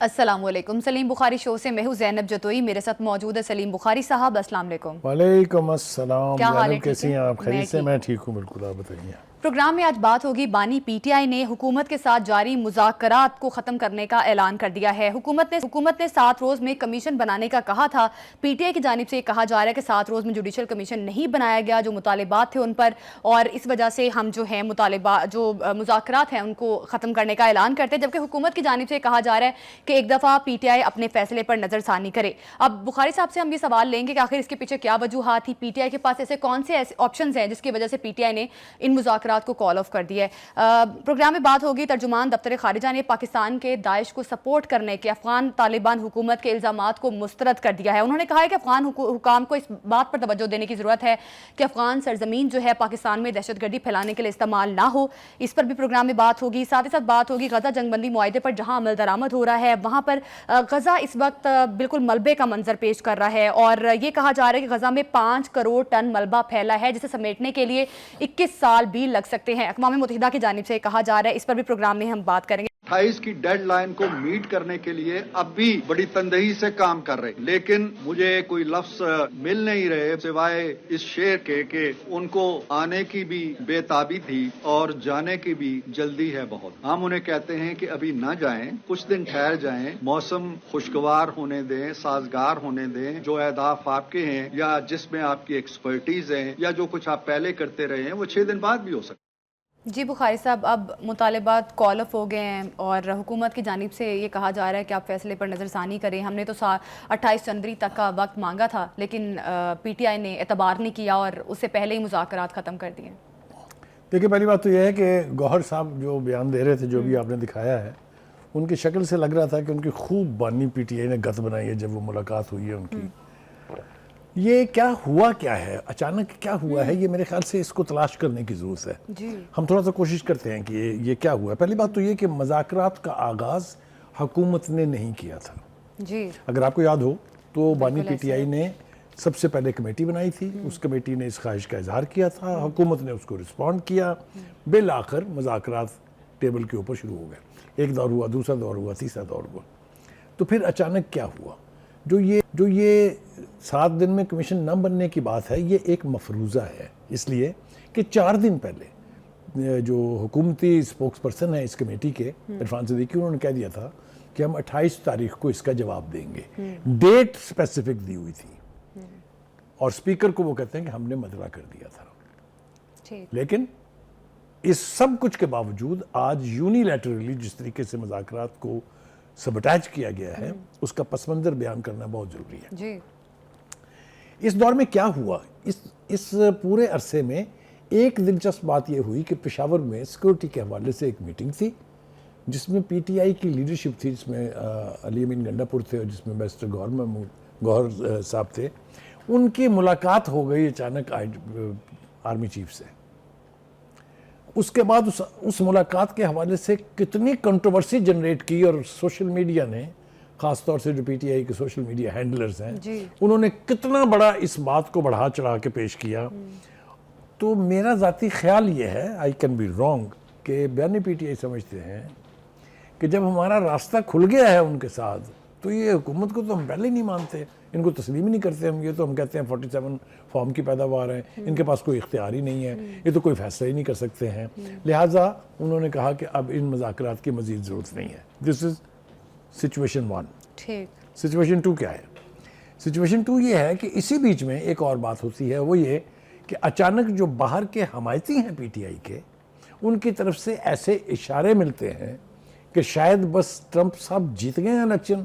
السلام علیکم. سلیم بخاری شو سے میں ہوں زینب جتوئی. میرے ساتھ موجود ہے سلیم بخاری صاحب. السلام علیکم. وعلیکم السلام. کیا حال ہے؟ زینب کیسی ہیں آپ؟ خیریت سے؟ میں ٹھیک ہوں بالکل. آپ بتائیے. پروگرام میں آج بات ہوگی بانی پی ٹی آئی نے حکومت کے ساتھ جاری مذاکرات کو ختم کرنے کا اعلان کر دیا ہے. حکومت نے 7 روز میں کمیشن بنانے کا کہا تھا. پی ٹی آئی کی جانب سے یہ کہا جا رہا ہے کہ 7 روز میں جوڈیشل کمیشن نہیں بنایا گیا جو مطالبات تھے ان پر, اور اس وجہ سے ہم جو ہیں مذاکرات ہیں ان کو ختم کرنے کا اعلان کرتے ہیں, جبکہ حکومت کی جانب سے کہا جا رہا ہے کہ ایک دفعہ پی ٹی آئی اپنے فیصلے پر نظر ثانی کرے. اب بخاری صاحب سے ہم یہ سوال لیں گے کہ آخر اس کے پیچھے کیا وجوہات تھی. پی ٹی آئی کے پاس ایسے کون سے آپشنز ہیں جس کی وجہ سے پی ٹی آئی نے ان مذاکرات کو کال آف کر دیا ہے. پروگرام میں بات ہوگی ترجمان دفتر خارجہ نے پاکستان کے داعش کو سپورٹ کرنے کے افغان طالبان حکومت کے الزامات کو مسترد کر دیا ہے. انہوں نے کہا ہے کہ افغان حکام کو اس بات پر توجہ دینے کی ضرورت ہے کہ افغان سرزمین جو ہے پاکستان میں دہشت گردی پھیلانے کے لیے استعمال نہ ہو. اس پر بھی پروگرام میں بات ہوگی. ساتھ ہی ساتھ بات ہوگی غزہ جنگ بندی معاہدے پر جہاں عمل درآمد ہو رہا ہے وہاں پر غزہ اس وقت بالکل ملبے کا منظر پیش کر رہا ہے, اور یہ کہا جا رہا ہے کہ غزہ میں 5 کروڑ ٹن ملبہ پھیلا ہے جسے سمیٹنے کے لیے 21 سال بھی لگ سکتے ہیں. اقوام متحدہ کی جانب سے کہا جا رہا ہے. اس پر بھی پروگرام میں ہم بات کریں گے. 28 کی ڈیڈ لائن کو میٹ کرنے کے لیے اب بھی بڑی تندہی سے کام کر رہے, لیکن مجھے کوئی لفظ مل نہیں رہے سوائے اس شعر کے کہ ان کو آنے کی بھی بے تابی تھی اور جانے کی بھی جلدی ہے بہت. ہم انہیں کہتے ہیں کہ ابھی نہ جائیں, کچھ دن ٹھہر جائیں, موسم خوشگوار ہونے دیں, سازگار ہونے دیں. جو اہداف آپ کے ہیں یا جس میں آپ کی ایکسپرٹیز ہے یا جو کچھ آپ پہلے کرتے رہے ہیں وہ 6 دن بعد بھی ہو سکتا. جی بخاری صاحب, اب مطالبات کال آف ہو گئے ہیں اور حکومت کی جانب سے یہ کہا جا رہا ہے کہ آپ فیصلے پر نظر ثانی کریں. ہم نے تو 28 جنوری تک کا وقت مانگا تھا, لیکن پی ٹی آئی نے اعتبار نہیں کیا اور اس سے پہلے ہی مذاکرات ختم کر دیے. دیکھیں, پہلی بات تو یہ ہے کہ گوہر صاحب جو بیان دے رہے تھے, جو بھی آپ نے دکھایا ہے, ان کی شکل سے لگ رہا تھا کہ ان کی خوب بانی پی ٹی آئی نے گت بنائی ہے جب وہ ملاقات ہوئی ہے ان کی. یہ کیا ہوا, کیا ہے اچانک کیا ہوا ہے, یہ میرے خیال سے اس کو تلاش کرنے کی ضرورت ہے. ہم تھوڑا سا کوشش کرتے ہیں کہ یہ کیا ہوا ہے. پہلی بات تو یہ کہ مذاکرات کا آغاز حکومت نے نہیں کیا تھا. اگر آپ کو یاد ہو تو بانی پی ٹی آئی نے سب سے پہلے کمیٹی بنائی تھی, اس کمیٹی نے اس خواہش کا اظہار کیا تھا, حکومت نے اس کو رسپونڈ کیا, بالآخر مذاکرات ٹیبل کے اوپر شروع ہو گئے. ایک دور ہوا, دوسرا دور ہوا, تیسرا دور ہوا. تو پھر اچانک کیا ہوا, جو یہ 7 دن میں کمیشن نہ بننے کی بات ہے, یہ ایک مفروضہ ہے, اس لیے کہ 4 دن پہلے جو حکومتی سپوکس پرسن ہے اس کمیٹی کے, عرفان صدیقی, انہوں نے کہہ دیا تھا کہ ہم 28 تاریخ کو اس کا جواب دیں گے. ڈیٹ اسپیسیفک دی ہوئی تھی اور اسپیکر کو وہ کہتے ہیں کہ ہم نے مدعا کر دیا تھا. لیکن اس سب کچھ کے باوجود آج یونیلیٹرلی جس طریقے سے مذاکرات کو سبٹیچ کیا گیا ہے, اس کا پس منظر بیان کرنا بہت ضروری ہے. اس دور میں کیا ہوا, اس پورے عرصے میں ایک دلچسپ بات یہ ہوئی کہ پشاور میں سیکورٹی کے حوالے سے ایک میٹنگ تھی جس میں پی ٹی آئی کی لیڈرشپ تھی, جس میں علی امین گنڈا پور تھے اور جس میں بیسٹر گوہر صاحب تھے. ان کی ملاقات ہو گئی اچانک آرمی چیف سے. اس کے بعد اس ملاقات کے حوالے سے کتنی کنٹروورسی جنریٹ کی, اور سوشل میڈیا نے, خاص طور سے جو پی ٹی آئی کے سوشل میڈیا ہینڈلرز ہیں, انہوں نے کتنا بڑا اس بات کو بڑھا چڑھا کے پیش کیا. تو میرا ذاتی خیال یہ ہے, آئی کین بی رانگ, کہ بیانی پی ٹی آئی سمجھتے ہیں کہ جب ہمارا راستہ کھل گیا ہے ان کے ساتھ تو یہ حکومت کو تو ہم پہلے ہی نہیں مانتے, ان کو تسلیم ہی نہیں کرتے ہم. یہ تو ہم کہتے ہیں 47 فارم کی پیداوار ہے, ان کے پاس کوئی اختیار ہی نہیں ہے, یہ تو کوئی فیصلہ ہی نہیں کر سکتے ہیں. لہٰذا انہوں نے کہا کہ اب ان مذاکرات کی مزید ضرورت نہیں ہے. دس از سچویشن 1. سچویشن 2 کیا ہے؟ سچویشن 2 یہ ہے کہ اسی بیچ میں ایک اور بات ہوتی ہے, وہ یہ کہ اچانک جو باہر کے حمایتی ہیں پی ٹی آئی کے, ان کی طرف سے ایسے اشارے ملتے ہیں کہ شاید بس ٹرمپ صاحب جیت گئے ہیں الیکشن,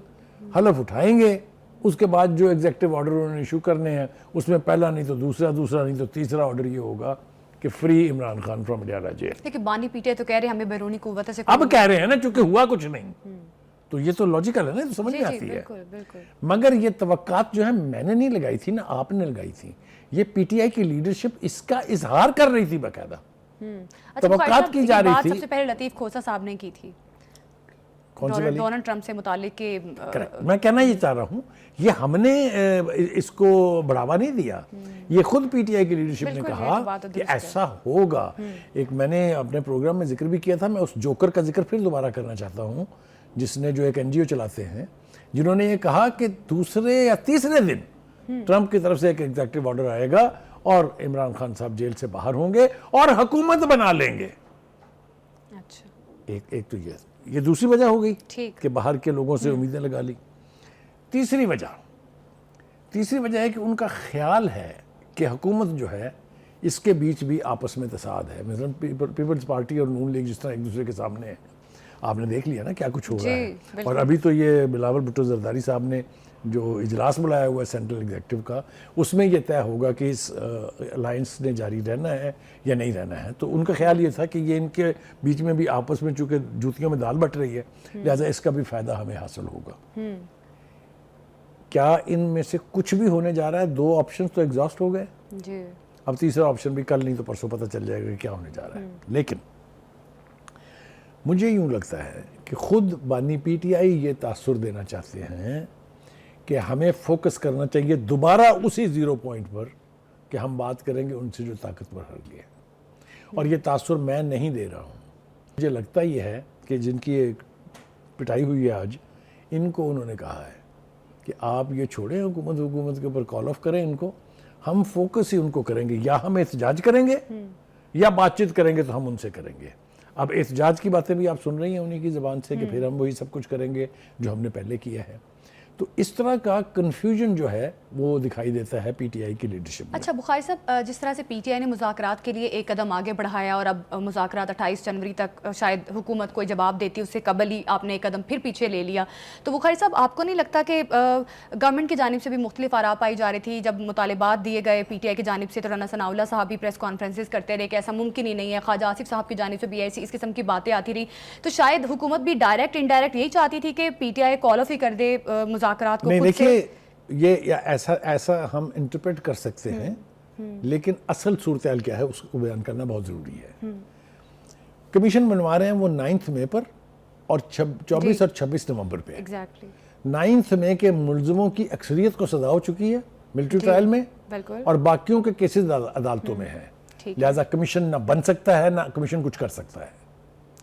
حلف اٹھائیں گے, اس کے بعد جو ایگزیکٹو آرڈر انہوں نے ایشو کرنے ہیں اس میں پہلا نہیں تو دوسرا, دوسرا نہیں تو تیسرا آرڈر یہ ہوگا کہ free Imran Khan from Adiala jail. لیکن بانی پی ٹی آئی تو کہہ رہے ہیں ہمیں بیرونی قوت سے, اب کہہ رہے ہیں نا, چونکہ ہوا کچھ نہیں, تو یہ تو لاجیکل ہے نا, تو سمجھ میں آتی ہے. مگر یہ توقعات جو ہیں میں نے نہیں لگائی تھی, نہ آپ نے لگائی تھی, یہ پی ٹی آئی کی لیڈرشپ اس کا اظہار کر رہی تھی باقاعدہ. توقعات کی جا رہی تھی. سب سے پہلے لطیف کھوسہ صاحب نے کی تھی ڈونلڈ ٹرمپ سے متعلق. کہ میں کہنا یہ چاہ رہا ہوں, یہ ہم نے اس کو بڑھاوا نہیں دیا, یہ خود پی ٹی آئی کی لیڈرشپ نے کہا کہ ایسا ہوگا. ایک میں نے اپنے پروگرام میں ذکر بھی کیا تھا, میں اس جوکر کا ذکر پھر دوبارہ کرنا چاہتا ہوں جس نے جو ایک NGO چلاتے ہیں, جنہوں نے یہ کہا کہ دوسرے یا تیسرے دن ٹرمپ کی طرف سے ایک ایگزیکٹو آرڈر آئے گا اور عمران خان صاحب جیل سے باہر ہوں گے اور حکومت بنا لیں گے. اچھا, ایک تو یہ دوسری وجہ ہو گئی ٹھیک. کہ باہر کے لوگوں سے امیدیں لگا لی. تیسری وجہ ہے کہ ان کا خیال ہے کہ حکومت جو ہے اس کے بیچ بھی آپس میں تصاد ہے. مثلا پیپلز پارٹی اور نون لیگ جس طرح ایک دوسرے کے سامنے ہے, آپ نے دیکھ لیا نا کیا کچھ ہو رہا ہے. اور ابھی تو یہ بلاول بھٹو زرداری صاحب نے جو اجلاس بلایا ہوا ہے سینٹرل ایگزیکٹو کا, اس میں یہ طے ہوگا کہ اس الائنس نے جاری رہنا ہے یا نہیں رہنا ہے. تو ان کا خیال یہ تھا کہ یہ ان کے بیچ میں بھی آپس میں چونکہ جوتیوں میں دال بٹ رہی ہے, لہٰذا اس کا بھی فائدہ ہمیں حاصل ہوگا. کیا ان میں سے کچھ بھی ہونے جا رہا ہے؟ 2 آپشنز تو ایگزاسٹ ہو گئے جی, اب تیسرا آپشن بھی کل نہیں تو پرسوں پتہ چل جائے گا کہ کیا ہونے جا رہا ہے. لیکن مجھے یوں لگتا ہے کہ خود بانی PTI یہ تاثر دینا چاہتے ہیں کہ ہمیں فوکس کرنا چاہیے دوبارہ اسی 0 پوائنٹ پر کہ ہم بات کریں گے ان سے جو طاقتور ہر گئے. اور یہ تاثر میں نہیں دے رہا ہوں. مجھے لگتا یہ ہے کہ جن کی ایک پٹائی ہوئی ہے آج, ان کو انہوں نے کہا ہے کہ آپ یہ چھوڑیں حکومت کے اوپر کال آف کریں ان کو, ہم فوکس ہی ان کو کریں گے, یا ہم احتجاج کریں گے یا بات چیت کریں گے تو ہم ان سے کریں گے. اب احتجاج کی باتیں بھی آپ سن رہی ہیں انہی کی زبان سے کہ پھر ہم وہی سب کچھ کریں گے جو ہم نے پہلے کیا ہے. تو اس طرح کا کنفیوژن جو ہے وہ دکھائی دیتا ہے PTI کی لیڈرشپ میں. اچھا بخاری صاحب, جس طرح سے PTI نے مذاکرات کے لیے ایک قدم آگے بڑھایا اور اب مذاکرات 28 جنوری تک شاید حکومت کوئی جواب دیتی, اس سے قبل ہی آپ نے ایک قدم پھر پیچھے لے لیا, تو بخاری صاحب آپ کو نہیں لگتا کہ گورنمنٹ کی جانب سے بھی مختلف آراء پائی جا رہی تھی؟ جب مطالبات دیے گئے PTI کی جانب سے تو رانا ثناء اللہ صاحب بھی پریس کانفرنسز کرتے رہے کہ ایسا ممکن ہی نہیں ہے, خواجہ آصف صاحب کی جانب سے بھی ایسی اس قسم کی باتیں آتی رہی. تو شاید حکومت بھی ڈائریکٹ انڈائریکٹ یہی چاہتی تھی کہ PTI کال آف ہی کر دے مذاکرات کو. نہیں, یہ ایسا ہم انٹرپریٹ کر سکتے ہیں, لیکن اصل صورتحال کیا ہے اس کو بیان کرنا بہت ضروری ہے. کمیشن بنوا رہے ہیں وہ 9 مئی پر اور 24 اور 26 نومبر پہ. 9 مئی کے ملزموں کی اکثریت کو سزا ہو چکی ہے ملٹری ٹرائل میں, اور باقیوں کے کیسز عدالتوں میں ہیں, لہٰذا کمیشن نہ بن سکتا ہے نہ کمیشن کچھ کر سکتا ہے.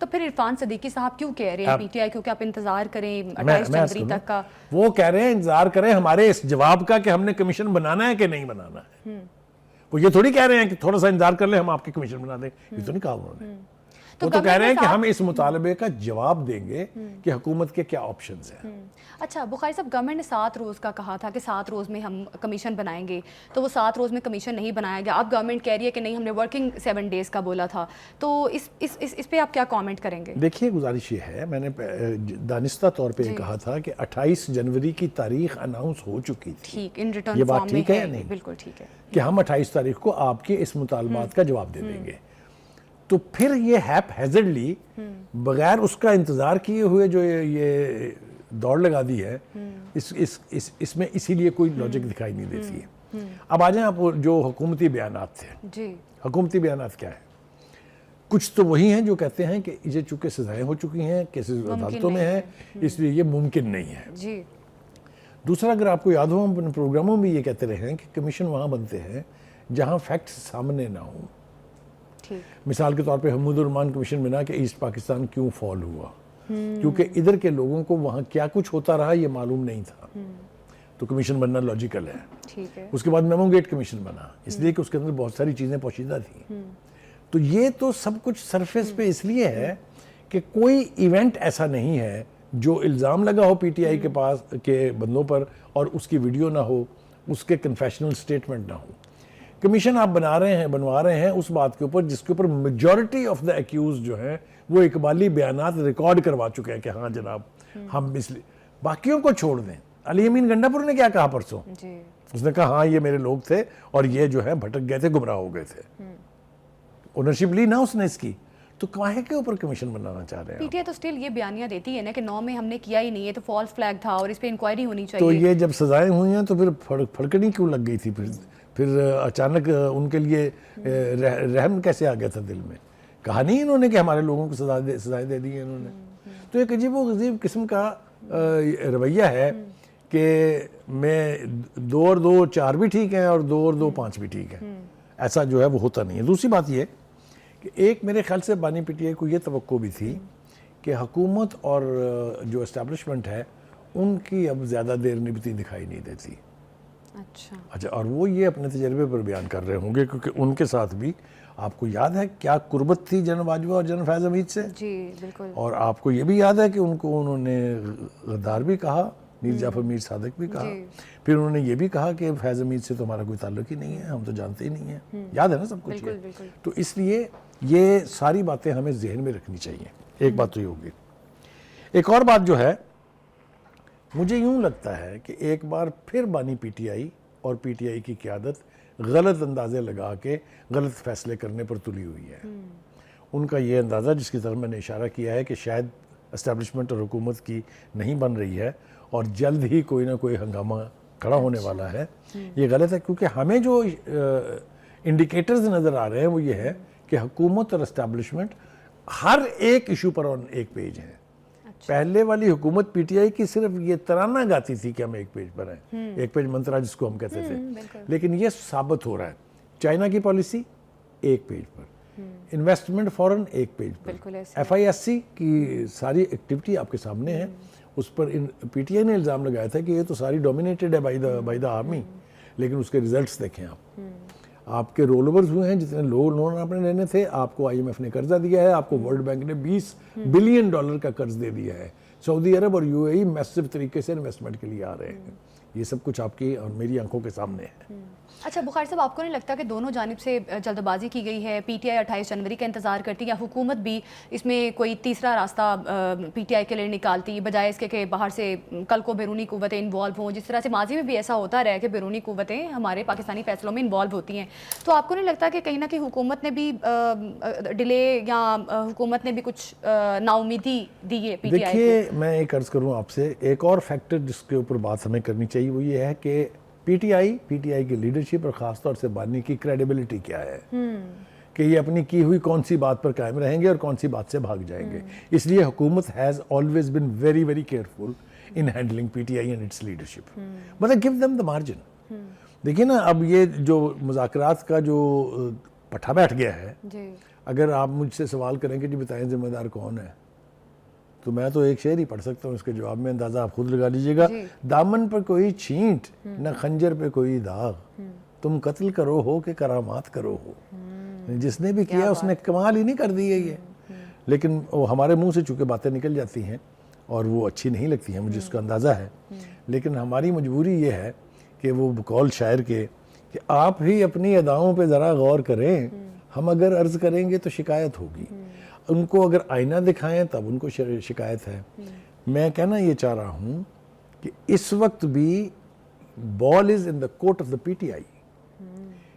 تو پھر عرفان صدیقی صاحب کیوں کہہ رہے ہیں PTI کیونکہ آپ انتظار کریں 28 جنوری تک کا؟ وہ کہہ رہے ہیں انتظار کریں ہمارے اس جواب کا کہ ہم نے کمیشن بنانا ہے کہ نہیں بنانا ہے. وہ یہ تھوڑی کہہ رہے ہیں کہ تھوڑا سا انتظار کر لیں ہم آپ کی کمیشن بنا دیں, یہ تو نہیں کہا انہوں نے. وہ تو کہہ رہے ہیں کہ ہم اس مطالبے کا جواب دیں گے کہ حکومت کے کیا آپشنز ہیں. اچھا بخاری صاحب, گورنمنٹ نے 7 روز کا کہا تھا کہ 7 روز میں ہم کمیشن بنائیں گے, تو وہ 7 روز میں کمیشن نہیں بنایا گیا. اب گورنمنٹ کہہ رہی ہے کہ نہیں ہم نے ورکنگ 7 ڈیز کا بولا تھا, تو اس پہ آپ کیا کامنٹ کریں گے؟ دیکھیے گزارش یہ ہے, میں نے دانستہ طور پہ یہ کہا تھا کہ 28 جنوری کی تاریخ اناؤنس ہو چکی تھی. ٹھیک, ان ریٹرن یہ بات ٹھیک ہے یا نہیں؟ بالکل ٹھیک ہے کہ ہم 28 تاریخ کو آپ کے اس مطالبات کا جواب دے دیں گے. تو پھر یہ ہیپ ہیزرڈلی بغیر اس کا انتظار کیے ہوئے جو یہ دوڑ لگا دی ہے, اس میں اسی لیے کوئی لاجک دکھائی نہیں دیتی ہے. اب آ جائیں آپ جو حکومتی بیانات تھے. جی, حکومتی بیانات کیا ہے؟ کچھ تو وہی ہیں جو کہتے ہیں کہ یہ چونکہ سزائیں ہو چکی ہیں, کیسز عدالتوں میں ہیں, اس لیے یہ ممکن نہیں ہے. جی. دوسرا, اگر آپ کو یاد ہو ہم اپنے پروگراموں میں یہ کہتے رہے ہیں کہ کمیشن وہاں بنتے ہیں جہاں فیکٹس سامنے نہ ہوں. مثال کے طور پہ حمود الرحمان کمیشن بنا کہ ایسٹ پاکستان کیوں فال ہوا, کیونکہ ادھر کے لوگوں کو وہاں کیا کچھ ہوتا رہا یہ معلوم نہیں تھا, تو کمیشن بننا لاجیکل ہے. اس کے بعد میمو گیٹ کمیشن بنا اس لیے کہ اس کے اندر بہت ساری چیزیں پوشیدہ تھیں. تو یہ تو سب کچھ سرفیس پہ اس لیے ہے کہ کوئی ایونٹ ایسا نہیں ہے جو الزام لگا ہو PTI کے پاس کے بندوں پر اور اس کی ویڈیو نہ ہو, اس کے کنفیشنل سٹیٹمنٹ نہ ہو. کمیشن آپ بنوا رہے ہیں اس بات کے اوپر جس کے اوپر میجورٹی آف دا ایکیوز جو ہیں وہ اقبالی بیانات ریکارڈ کروا چکے ہیں کہ ہاں جناب ہم اس لیے, باقیوں کو چھوڑ دیں. علی امین گنڈا پور نے کیا کہا پرسوں؟ اس نے کہا ہاں یہ میرے لوگ تھے اور یہ جو ہے بھٹک گئے تھے, گمراہ ہو گئے تھے. اونرشپ لی نا اس نے اس کی, تو کاہے کے اوپر کمیشن بنانا چاہ رہے ہیں؟ PTI تو سٹل یہ بیانیہ دیتی ہے نا کہ 9 میں ہم نے کیا ہی نہیں ہے, تو فالس فلیگ تھا اور اس پہ انکوائری ہونی چاہیے. تو یہ جب سزائیں ہوئی ہیں تو پھر پھڑکنی کیوں لگ گئی تھی؟ پھر اچانک ان کے لیے رحم کیسے آ گیا تھا دل میں؟ کہا نہیں انہوں نے کہ ہمارے لوگوں کو سزائیں دے دی ہیں انہوں نے. تو ایک عجیب و غریب قسم کا رویہ ہے کہ میں 2 اور 2 4 بھی ٹھیک ہیں اور 2 اور 2 5 بھی ٹھیک ہیں. ایسا جو ہے وہ ہوتا نہیں ہے. دوسری بات یہ کہ ایک میرے خیال سے بانی PTI کو یہ توقع بھی تھی کہ حکومت اور جو اسٹیبلشمنٹ ہے ان کی اب زیادہ دیر نبھتی دکھائی نہیں دیتی. اچھا, اور وہ یہ اپنے تجربے پر بیان کر رہے ہوں گے کیونکہ ان کے ساتھ بھی آپ کو یاد ہے کیا قربت تھی جنرل باجوہ اور جنرل فیض حمید سے. جی بالکل. اور آپ کو یہ بھی یاد ہے کہ انہوں نے غدار بھی کہا, میر جعفر میر صادق بھی کہا, پھر انہوں نے یہ بھی کہا کہ فیض حمید سے تو ہمارا کوئی تعلق ہی نہیں ہے, ہم تو جانتے ہی نہیں ہیں. یاد ہے نا سب کچھ. تو اس لیے یہ ساری باتیں ہمیں ذہن میں رکھنی چاہیے. ایک بات تو یہ ہوگی. ایک اور بات جو ہے, مجھے یوں لگتا ہے کہ ایک بار پھر بانی پی ٹی آئی اور پی ٹی آئی کی قیادت غلط اندازے لگا کے غلط فیصلے کرنے پر تلی ہوئی ہے. ان کا یہ اندازہ جس کی طرف میں نے اشارہ کیا ہے کہ شاید اسٹیبلشمنٹ اور حکومت کی نہیں بن رہی ہے اور جلد ہی کوئی نہ کوئی ہنگامہ کھڑا ہونے والا ہے, یہ غلط ہے. کیونکہ ہمیں جو انڈیکیٹرز نظر آ رہے ہیں وہ یہ ہے کہ حکومت اور اسٹیبلشمنٹ ہر ایک ایشو پر ایک پیج ہیں. پہلے والی حکومت پی ٹی آئی کی صرف یہ ترانہ گاتی تھی کہ ہم ایک پیج پر ہیں, ایک پیج منترا جس کو ہم کہتے تھے, لیکن یہ ثابت ہو رہا ہے. چائنا کی پالیسی ایک پیج پر, انویسٹمنٹ فورن ایک پیج پر, ایف آئی ایس سی کی ساری ایکٹیویٹی آپ کے سامنے ہے. اس پر پی ٹی آئی نے الزام لگایا تھا کہ یہ تو ساری ڈومینیٹڈ ہے بائی دا آرمی, لیکن اس کے ریزلٹس دیکھیں آپ کے رول اوورز ہوئے ہیں, جتنے لون آپ نے لینے تھے, آپ کو آئی ایم ایف نے قرضہ دیا ہے, آپ کو ورلڈ بینک نے $20 بلین کا قرض دے دیا ہے. سعودی عرب اور یو اے ای میسو طریقے سے انویسٹمنٹ کے لیے آ رہے ہیں. یہ سب کچھ آپ کی اور میری آنکھوں کے سامنے ہے. اچھا بخاری صاحب, آپ کو نہیں لگتا کہ دونوں جانب سے جلد بازی کی گئی ہے؟ پی ٹی آئی 28 جنوری کا انتظار کرتی, یا حکومت بھی اس میں کوئی تیسرا راستہ پی ٹی آئی کے لیے نکالتی, بجائے اس کے کہ باہر سے کل کو بیرونی قوتیں انوالو ہوں, جس طرح سے ماضی میں بھی ایسا ہوتا رہا ہے کہ بیرونی قوتیں ہمارے پاکستانی فیصلوں میں انوالو ہوتی ہیں. تو آپ کو نہیں لگتا کہ کہیں نہ کہیں حکومت نے بھی ڈیلے یا حکومت نے بھی کچھ نا امیدی دی ہے پی ٹی آئی کو؟ دیکھیے, میں ایک عرض کروں آپ سے, ایک اور فیکٹر جس کے اوپر بات ہمیں کرنی چاہیے وہ یہ ہے کہ پی ٹی آئی کی لیڈرشپ اور خاص طور سے بانی کی کریڈیبلٹی کیا ہے, کہ یہ اپنی کی ہوئی کون سی بات پر قائم رہیں گے اور کون سی بات سے بھاگ جائیں گے. اس لیے حکومت has always been very very careful in handling P T I and its leadership. مطلب گیو دیم دا مارجن. دیکھیں نا, اب یہ جو مذاکرات کا جو پٹھا بیٹھ گیا ہے, اگر آپ مجھ سے سوال کریں کہ جی بتائیں ذمہ دار کون ہے, تو میں تو ایک شعر ہی پڑھ سکتا ہوں, اس کے جواب میں اندازہ آپ خود لگا لیجئے گا. دامن پر کوئی چھینٹ نہ خنجر پہ کوئی داغ, تم قتل کرو ہو کہ کرامات کرو ہو. جس نے بھی کیا اس نے کمال ہی نہیں کر دی ہے یہ, لیکن وہ ہمارے منہ سے چونکہ باتیں نکل جاتی ہیں اور وہ اچھی نہیں لگتی ہیں, مجھے اس کا اندازہ ہے. لیکن ہماری مجبوری یہ ہے کہ وہ بقول شاعر کے کہ آپ ہی اپنی اداؤں پہ ذرا غور کریں, ہم اگر عرض کریں گے تو شکایت ہوگی. ان کو اگر آئینہ دکھائیں تب ان کو شکایت ہے. میں کہنا یہ چاہ رہا ہوں کہ اس وقت بھی ball is in the court of the P T I,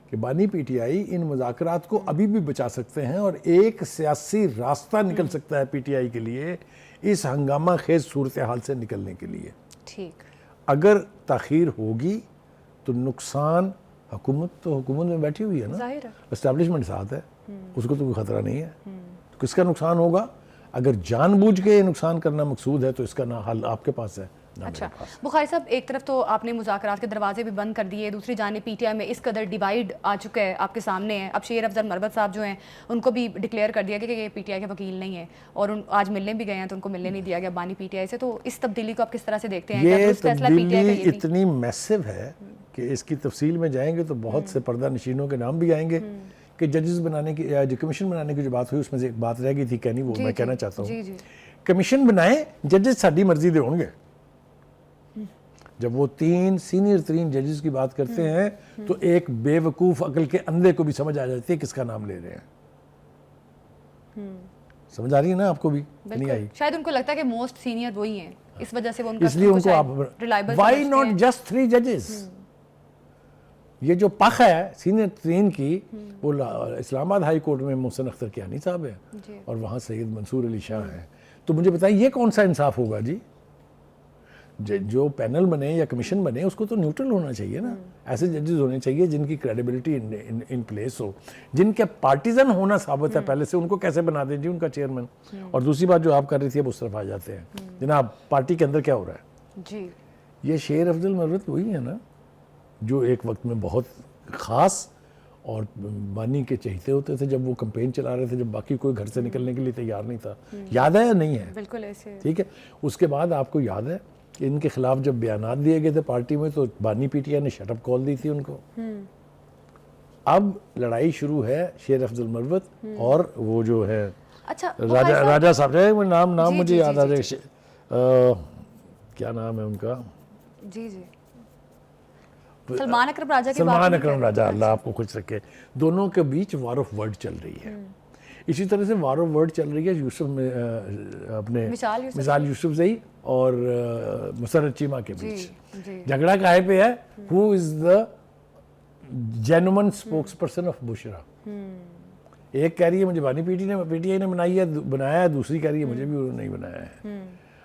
کہ بانی پی ٹی آئی ان مذاکرات کو ابھی بھی بچا سکتے ہیں اور ایک سیاسی راستہ نکل سکتا ہے پی ٹی آئی کے لیے اس ہنگامہ خیز صورتحال سے نکلنے کے لیے. ٹھیک, اگر تاخیر ہوگی تو نقصان حکومت میں بیٹھی ہوئی ہے نا, اسٹیبلشمنٹ ساتھ ہے, اس کو تو کوئی خطرہ نہیں ہے. کس کا نقصان ہوگا؟ اگر جان بوجھ کے یہ نقصان کرنا مقصود ہے تو اس کا نہ حل آپ کے پاس ہے. اچھا بخاری صاحب, ایک طرف تو آپ نے مذاکرات کے دروازے بھی بند کر دیے, دوسری جانب پی ٹی آئی میں اس قدر ڈیوائیڈ آ چکا ہے, آپ کے سامنے ہے. اب شیر افضل مربت صاحب جو ہیں ان کو بھی ڈکلیئر کر دیا کہ یہ پی ٹی آئی کے وکیل نہیں ہے, اور آج ملنے بھی گئے ہیں تو ان کو ملنے نہیں دیا گیا بانی پی ٹی آئی سے. تو اس تبدیلی کو آپ کس طرح سے دیکھتے ہیں؟ یہ تبدیلی اتنی میسو ہے کہ اس کی تفصیل میں جائیں گے تو بہت سے پردہ نشینوں کے نام بھی آئیں گے. کہ ججز بنانے کی جو کمیشن بنانے کی جو بات ہوئی اس میں سے ایک بات رہ گئی تھی کہنی, وہ میں کہنا چاہتا ہوں. کمیشن بنائیں, ججز ساڈی مرضی دے ہوں گے. جب وہ 3 سینئر ترین ججز کی بات کرتے ہیں تو ایک بے وقوف عقل کے اندھے کو بھی سمجھ آ جاتی ہے کس کا نام لے رہے ہیں. سمجھ آ رہی ہے نا آپ کو بھی؟ نہیں آئی. شاید ان کو لگتا ہے کہ موسٹ سینئر وہی ہیں, اس وجہ سے وہ ان کا, اس لیے ان کو آپ وائی ناٹ جسٹ 3 ججز. یہ جو پخ ہے سینئر ترین کی, وہ اسلام آباد ہائی کورٹ میں محسن اختر کیانی صاحب ہے اور وہاں سید منصور علی شاہ ہیں. تو مجھے بتائیں یہ کون سا انصاف ہوگا جی؟ جو پینل بنے یا کمیشن بنے اس کو تو نیوٹرل ہونا چاہیے نا. ایسے ججز ہونے چاہیے جن کی کریڈیبلٹی ان پلیس ہو, جن کے پارٹیزن ہونا ثابت ہے پہلے سے. ان کو کیسے بنا دیں جی ان کا چیئرمین؟ اور دوسری بات جو آپ کر رہی تھی اب اس طرف آ جاتے ہیں, جناب پارٹی کے اندر کیا ہو رہا ہے جی. یہ شیر افضل مربت وہی ہے نا جو ایک وقت میں بہت خاص اور بانی کے چہتے ہوتے تھے جب وہ کمپین چلا رہے تھے، جب باقی کوئی گھر سے نکلنے کے لیے تیار نہیں تھا. یاد ہے یا نہیں ہے؟ بالکل ایسے. ٹھیک ہے. اس کے بعد آپ کو یاد ہے کہ ان کے خلاف جب بیانات دیے گئے تھے پارٹی میں تو بانی پی ٹی آئی نے شٹ اپ کال دی تھی ان کو. اب لڑائی شروع ہے شیر افضل مروت اور وہ جو ہے اچھا راجہ صاحب ہے، وہ نام مجھے یاد آ جائے، کیا نام ہے ان کا؟ جی جی سلمان اکرم راجہ کے سلمان اکرم راجہ، اللہ آپ کو خوش رکھے. دونوں کے بیچ وار آف ورڈ چل رہی ہے. اسی طرح سے وار آف ورڈ چل رہی ہے یوسف میں اپنے مثال یوسف زئی اور مسرت چیمہ کے بیچ. جھگڑا کہے پہ ہے؟ ہو از دا جینومن اسپوکس پرسن آف بشرا. ایک کہہ رہی ہے مجھے بانی پی ٹی آئی نے بنایا ہے، دوسری کہہ رہی ہے مجھے بھی انہوں نے نہیں بنایا ہے.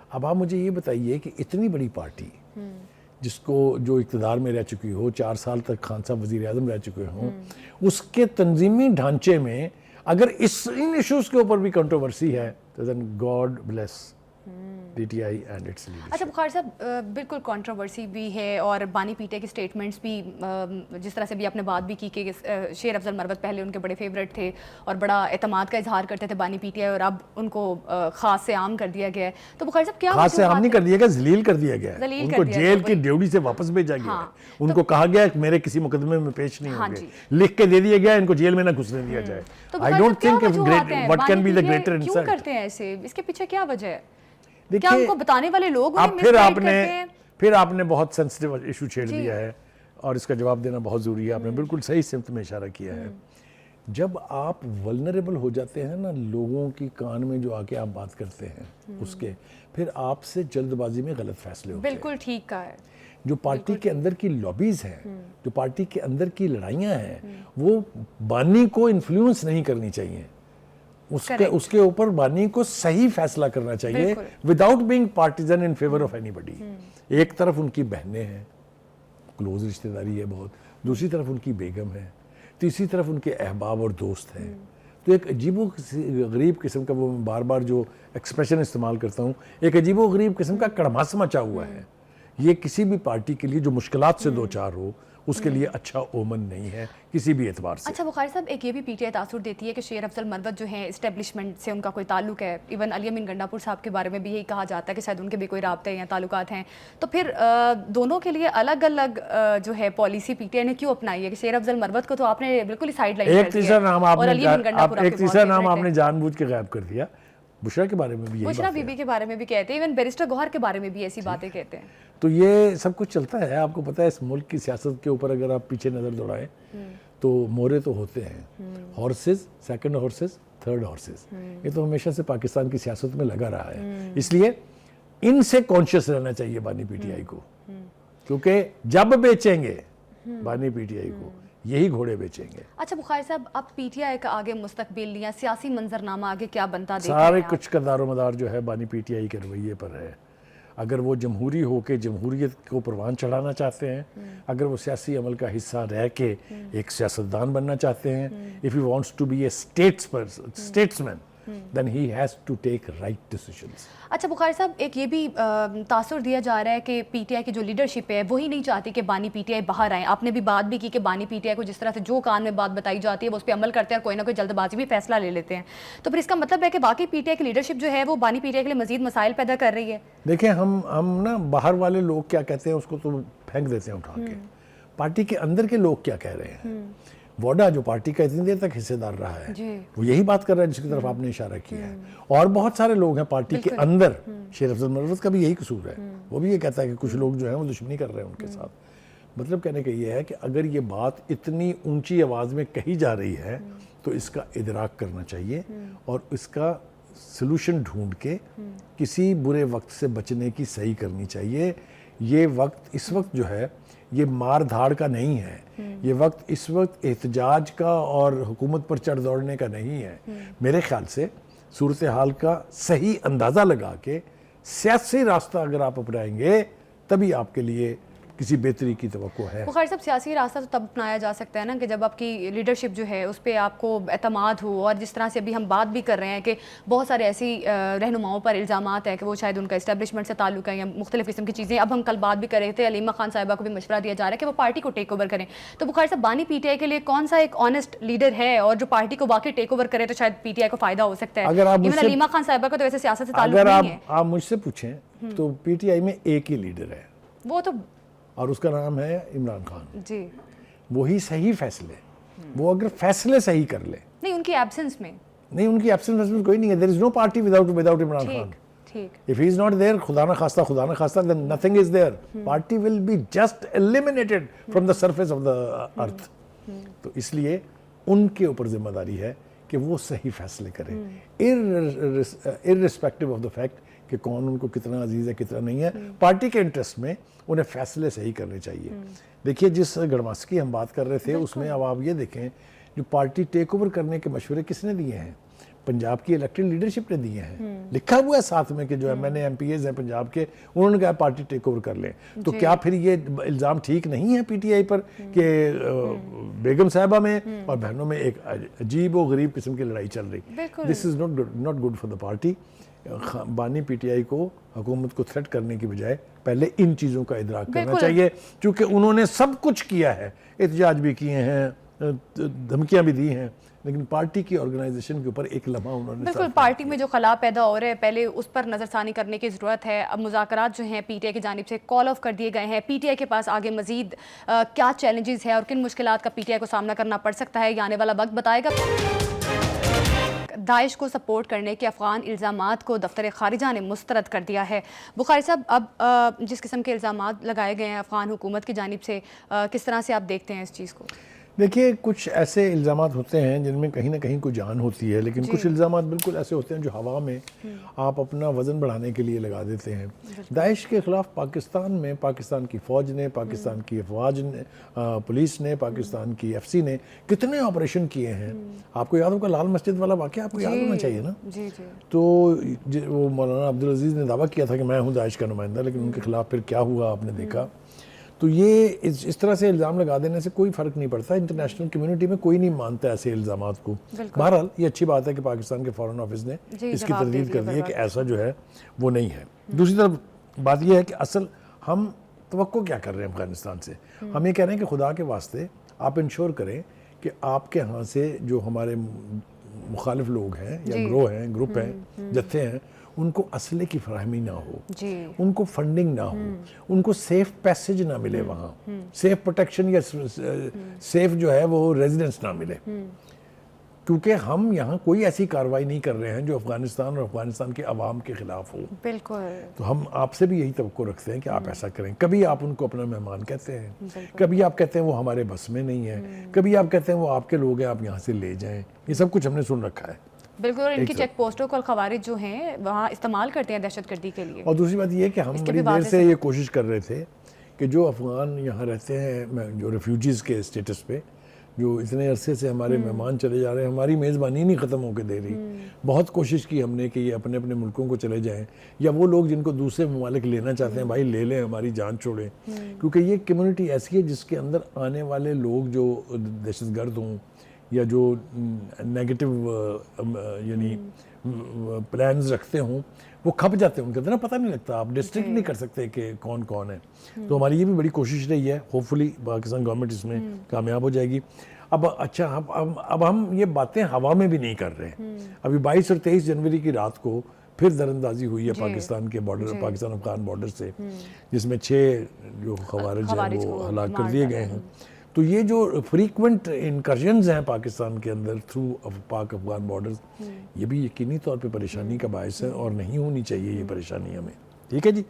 اب آپ مجھے یہ بتائیے کہ اتنی بڑی پارٹی جس کو جو اقتدار میں رہ چکی ہو، 4 سال تک خان صاحب وزیر اعظم رہ چکے ہوں، اس کے تنظیمی ڈھانچے میں اگر ان ایشوز کے اوپر بھی کنٹروورسی ہے تو then God bless P T I and its leadership. اچھا بخاری صاحب بالکل کنٹروورسی بھی ہے اور بانی پی ٹی آئی کے اسٹیٹمنٹس بھی جس طرح سے بھی آپ نے بات بھی کی کہ شیر افضل مروت پہلے ان کے بڑے فیوریٹ تھے اور بڑا اعتماد کا اظہار کرتے تھے بانی پی ٹی آئی، اور اب ان کو خاص سے عام کر دیا گیا ہے. تو بخاری صاحب کیا خاص سے عام نہیں کر دیا گیا، ذلیل کر دیا گیا ہے. ان کو جیل کی ڈیوٹی سے واپس بھیجا گیا ہے. ان کو کہا گیا کہ میرے کسی مقدمے میں پیش نہیں ہوں گے، لکھ کے دے دیا گیا ان کو جیل میں نہ گھسنے دیا جائے. I don't think what can be the greater insult. کیوں کرتے ہیں ایسے؟ اس کے پیچھے کیا وجہ ہے؟ کیا ان کو بتانے والے لوگ انہیں پھر مسگائیڈ کرتے ہیں؟ پھر آپ نے بہت سینسٹیو ایشو چھیڑ دیا ہے اور اس کا جواب دینا بہت ضروری ہے. آپ نے بالکل صحیح سمت میں اشارہ کیا ہے. جب آپ ولنریبل ہو جاتے ہیں نا لوگوں کی کان میں جو آ کے آپ بات کرتے ہیں اس کے، پھر آپ سے جلد بازی میں غلط فیصلے ہوتے ہیں. بالکل ٹھیک کہا ہے. جو پارٹی کے اندر کی لابیز ہیں، جو پارٹی کے اندر کی لڑائیاں ہیں، وہ بانی کو انفلوئنس نہیں کرنی چاہیے. اس کے اوپر بانی کو صحیح فیصلہ کرنا چاہیے without being partisan in favour of any body طرف ان کی بہنیں ہیں، کلوز رشتہ داری ہے بہت، دوسری طرف ان کی بیگم ہے، تیسری طرف ان کے احباب اور دوست ہیں. تو ایک عجیب و غریب قسم کا، وہ میں بار بار جو ایکسپریشن استعمال کرتا ہوں، ایک عجیب و غریب قسم کا کڑماس مچا ہوا ہے. یہ کسی بھی پارٹی کے لیے جو مشکلات سے دو چار ہو اس کے لیے اچھا اومن نہیں ہے کسی بھی اعتبار سے. اچھا بخاری صاحب ایک یہ بھی پی ٹی آئی تاثر دیتی ہے کہ شیر افضل مروت جو ہیں اسٹیبلشمنٹ سے ان کا کوئی تعلق ہے. ایون علی امین گنڈا پور صاحب کے بارے میں بھی یہی کہا جاتا ہے کہ شاید ان کے بھی کوئی رابطے یا تعلقات ہیں. تو پھر دونوں کے لیے الگ الگ جو ہے پالیسی پی ٹی آئی نے کیوں اپنائی ہے کہ شیر افضل مروت کو تو آپ نے بالکل ہی سائڈ لائن کر دیا، ایک تیسرا نام آپ نے جان بوجھ کے غائب کر دیا. بشرا کے بارے میں بھی بشرا بی بی کے بارے میں بھی کہتے ہیں، ایون بیرسٹر گوہر کے بارے میں بھی ایسی باتیں کہتے ہیں. تو یہ سب کچھ چلتا ہے. آپ کو پتہ ہے اس ملک کی سیاست کے اوپر اگر آپ پیچھے نظر دوڑائیں تو مورے تو ہوتے ہیں، horses, second horses, third horses. یہ تو ہمیشہ سے پاکستان کی سیاست میں لگا رہا ہے. اس لیے ان سے کانشیس رہنا چاہیے بانی پی ٹی آئی کو، کیونکہ جب بیچیں گے بانی پی ٹی آئی کو یہی گھوڑے بیچیں گے. اچھا بخاری صاحب اب پی ٹی آئی کا آگے مستقبل یا سیاسی منظرنامہ آگے کیا بنتا دیکھتے ہیں؟ سارے کچھ کا دار و مدار جو ہے بانی پی ٹی آئی کے رویے پر ہے. اگر وہ جمہوری ہو کے جمہوریت کو پروان چڑھانا چاہتے ہیں، اگر وہ سیاسی عمل کا حصہ رہ کے ایک سیاستدان بننا چاہتے ہیں، if he wants to be a statesman then he has to take right decisions. اچھا بخاری صاحب ایک یہ بھی تاثر دیا جا رہا ہے کہ پی ٹی آئی کی جو لیڈرشپ ہے وہی نہیں چاہتی کہ بانی پی ٹی آئی باہر آئیں. آپ نے بھی بات بھی کی کہ بانی پی ٹی آئی کو جس طرح سے جو کان میں بات بتائی جاتی ہے وہ اس پہ عمل کرتے ہیں اور کوئی نہ کوئی جلد بازی بھی فیصلہ لے لیتے ہیں. تو پھر اس کا مطلب ہے کہ باقی پی ٹی آئی کی لیڈرشپ جو ہے وہ بانی پی ٹی آئی کے لیے مزید مسائل پیدا کر رہی ہے. دیکھیں ہم نا باہر والے لوگ کیا کہتے ہیں اس کو تو پھینک دیتے ہیں اٹھا کے. پارٹی کے اندر کے لوگ کیا کہہ رہے ہیں؟ ووڈا جو پارٹی کا اتنی دیر تک حصے دار رہا ہے وہ یہی بات کر رہا ہے جس کی طرف آپ نے اشارہ کیا ہے. اور بہت سارے لوگ ہیں پارٹی کے اندر، شیر افضل مروت کا بھی یہی قصور ہے، وہ بھی یہ کہتا ہے کہ کچھ لوگ جو ہیں وہ دشمنی کر رہے ہیں ان کے ساتھ. مطلب کہنے کا یہ ہے کہ اگر یہ بات اتنی اونچی آواز میں کہی جا رہی ہے تو اس کا ادراک کرنا چاہیے اور اس کا سلوشن ڈھونڈ کے کسی برے وقت سے بچنے کی صحیح کرنی چاہیے. یہ وقت اس وقت جو ہے یہ مار دھاڑ کا نہیں ہے، یہ وقت اس وقت احتجاج کا اور حکومت پر چڑھ دوڑنے کا نہیں ہے. میرے خیال سے صورتحال کا صحیح اندازہ لگا کے سیاسی راستہ اگر آپ اپنائیں گے تبھی آپ کے لیے کسی بہتری کی توقع ہے. بخاری صاحب سیاسی راستہ تو تب اپنایا جا سکتا ہے نا کہ جب آپ کی لیڈرشپ جو ہے اس پہ آپ کو اعتماد ہو, اور جس طرح سے ابھی ہم بات بھی کر رہے ہیں کہ بہت سارے ایسی رہنماؤں پر الزامات ہیں کہ وہ شاید ان کا اسٹیبلشمنٹ سے تعلق ہے یا مختلف قسم کی چیزیں. اب ہم کل بات بھی کر رہے تھے, علیمہ خان صاحبہ کو بھی مشورہ دیا جا رہا ہے کہ وہ پارٹی کو ٹیک اوور کریں. تو بخاری صاحب بانی پی ٹی آئی کے لیے کون سا ایک آنیسٹ لیڈر ہے اور جو پارٹی کو واقعی ٹیک اوور کرے تو شاید پی ٹی آئی کو فائدہ ہو سکتا ہے؟ ایون علیمہ خان صاحبہ کو تو ویسے سیاست سے تعلق نہیں ہے. اگر آپ مجھ سے پوچھیں تو پی ٹی آئی میں ایک ہی لیڈر ہے, وہ تو اور اس کا نام ہے عمران خان. جی وہی صحیح فیصلے, وہ اگر فیصلے صحیح کر لے. نہیں, ان کی ایبسنس میں نہیں, ان کی ایبسنس میں کوئی نہیں ہے. there is no party without Imran Khan. ٹھیک, if he is not there, خدا نہ خواستہ then nothing is there. party will be just eliminated from the surface of the earth. تو اس لیے ان کے اوپر ذمہ داری ہے کہ وہ صحیح فیصلے کریں, irrespective of the fact کہ کون ان کو کتنا عزیز ہے کتنا نہیں ہے. پارٹی کے انٹرسٹ میں انہیں فیصلے صحیح کرنے چاہیے. دیکھیے جس گڑماس کی ہم بات کر رہے تھے اس میں اب آپ یہ دیکھیں جو پارٹی ٹیک اوور کرنے کے مشورے کس نے دیے ہیں؟ پنجاب کی الیکٹڈ لیڈرشپ نے دیے ہیں. لکھا ہوا ہے ساتھ میں کہ جو M N A M P As ہیں پنجاب کے, انہوں نے کہا پارٹی ٹیک اوور کر لیں. تو کیا پھر یہ الزام ٹھیک نہیں ہے پی ٹی آئی پر کہ بیگم صاحبہ میں اور بہنوں میں ایک عجیب و غریب قسم کی لڑائی چل رہی؟ This is not good for the party. بانی پی ٹی آئی کو حکومت کو تھریٹ کرنے کی بجائے پہلے ان چیزوں کا ادراک کرنا چاہیے, کیونکہ انہوں نے سب کچھ کیا ہے, احتجاج بھی کیے ہیں, دھمکیاں بھی دی ہیں, لیکن پارٹی کی آرگنائزیشن کے اوپر ایک لمحہ انہوں نے بالکل پارٹی میں جو خلا پیدا ہو رہے ہیں پہلے اس پر نظر ثانی کرنے کی ضرورت ہے. اب مذاکرات جو ہیں پی ٹی آئی کی جانب سے کال آف کر دیے گئے ہیں. پی ٹی آئی کے پاس آگے مزید کیا چیلنجز ہے اور کن مشکلات کا پی ٹی آئی کو سامنا کرنا پڑ سکتا ہے, یہ آنے والا وقت بتائے گا. داعش کو سپورٹ کرنے کے افغان الزامات کو دفتر خارجہ نے مسترد کر دیا ہے. بخاری صاحب اب جس قسم کے الزامات لگائے گئے ہیں افغان حکومت کی جانب سے, کس طرح سے آپ دیکھتے ہیں اس چیز کو؟ دیکھیے کچھ ایسے الزامات ہوتے ہیں جن میں کہیں نہ کہیں کوئی جان ہوتی ہے, لیکن کچھ الزامات بالکل ایسے ہوتے ہیں جو ہوا میں آپ اپنا وزن بڑھانے کے لیے لگا دیتے ہیں. داعش کے خلاف پاکستان میں پاکستان کی فوج نے, پاکستان کی افواج نے, پولیس نے, پاکستان کی ایف سی نے کتنے آپریشن کیے ہیں. آپ کو یاد ہوگا لال مسجد والا واقعہ, آپ کو یاد ہونا چاہیے نا. تو وہ مولانا عبدالعزیز نے دعویٰ کیا تھا کہ میں ہوں داعش کا نمائندہ, لیکن ان کے خلاف پھر کیا ہوا آپ نے دیکھا. تو یہ اس طرح سے الزام لگا دینے سے کوئی فرق نہیں پڑتا. انٹرنیشنل کمیونٹی میں کوئی نہیں مانتا ایسے الزامات کو. بہرحال یہ اچھی بات ہے کہ پاکستان کے فارن آفس نے اس کی تردید کر دی ہے کہ ایسا جو ہے وہ نہیں ہے. دوسری طرف بات یہ ہے کہ اصل ہم توقع کیا کر رہے ہیں افغانستان سے. ہم یہ کہہ رہے ہیں کہ خدا کے واسطے آپ انشور کریں کہ آپ کے ہاں سے جو ہمارے مخالف لوگ ہیں یا گروہ ہیں, گروپ ہیں, جتھے ہیں, ان کو اسلحے کی فراہمی نہ ہو, ان کو فنڈنگ نہ ہو, ان کو سیف پیسج نہ ملے, وہاں سیف پروٹیکشن یا سیف جو ہے وہ ریزیڈنس نہ ملے, کیونکہ ہم یہاں کوئی ایسی کارروائی نہیں کر رہے ہیں جو افغانستان اور افغانستان کے عوام کے خلاف ہو. بالکل. تو ہم آپ سے بھی یہی توقع رکھتے ہیں کہ آپ ایسا کریں. کبھی آپ ان کو اپنا مہمان کہتے ہیں, کبھی آپ کہتے ہیں وہ ہمارے بس میں نہیں ہے, کبھی آپ کہتے ہیں وہ آپ کے لوگ ہیں آپ یہاں سے لے جائیں. یہ سب کچھ ہم نے سن رکھا ہے. بالکل. اور ان کی چیک پوسٹوں کو خوارج جو ہیں وہاں استعمال کرتے ہیں دہشت گردی کے لیے. اور دوسری بات یہ ہے کہ ہم بڑی دیر سے یہ کوشش کر رہے تھے کہ جو افغان یہاں رہتے ہیں, جو ریفیوجیز کے اسٹیٹس پہ, جو اتنے عرصے سے ہمارے مہمان چلے جا رہے ہیں, ہماری میزبانی نہیں ختم ہو کے دے رہی. بہت کوشش کی ہم نے کہ یہ اپنے اپنے ملکوں کو چلے جائیں, یا وہ لوگ جن کو دوسرے ممالک لینا چاہتے ہیں بھائی لے لیں, ہماری جان چھوڑیں. کیونکہ یہ کمیونٹی ایسی ہے جس کے اندر آنے والے لوگ جو دہشت گرد ہوں یا جو نیگیٹو یعنی پلانز رکھتے ہوں وہ کھپ جاتے ہیں ان کے اندر, پتہ نہیں لگتا, آپ ڈسٹرکٹ نہیں کر سکتے کہ کون کون ہے. تو ہماری یہ بھی بڑی کوشش رہی ہے, ہوپ فلی پاکستان گورنمنٹ اس میں کامیاب ہو جائے گی. اب اچھا اب ہم یہ باتیں ہوا میں بھی نہیں کر رہے. ابھی 22 اور 23 جنوری کی رات کو پھر دراندازی ہوئی ہے پاکستان کے بارڈر, پاکستان افغان بارڈر سے, جس میں 6 جو خوارج ہیں وہ ہلاک کر دیے گئے ہیں. تو یہ جو فریکوینٹ انکرشنز ہیں پاکستان کے اندر تھرو پاک افغان بارڈرز, یہ بھی یقینی طور پہ پریشانی کا باعث ہے اور نہیں ہونی چاہیے یہ پریشانی ہمیں. ٹھیک ہے جی.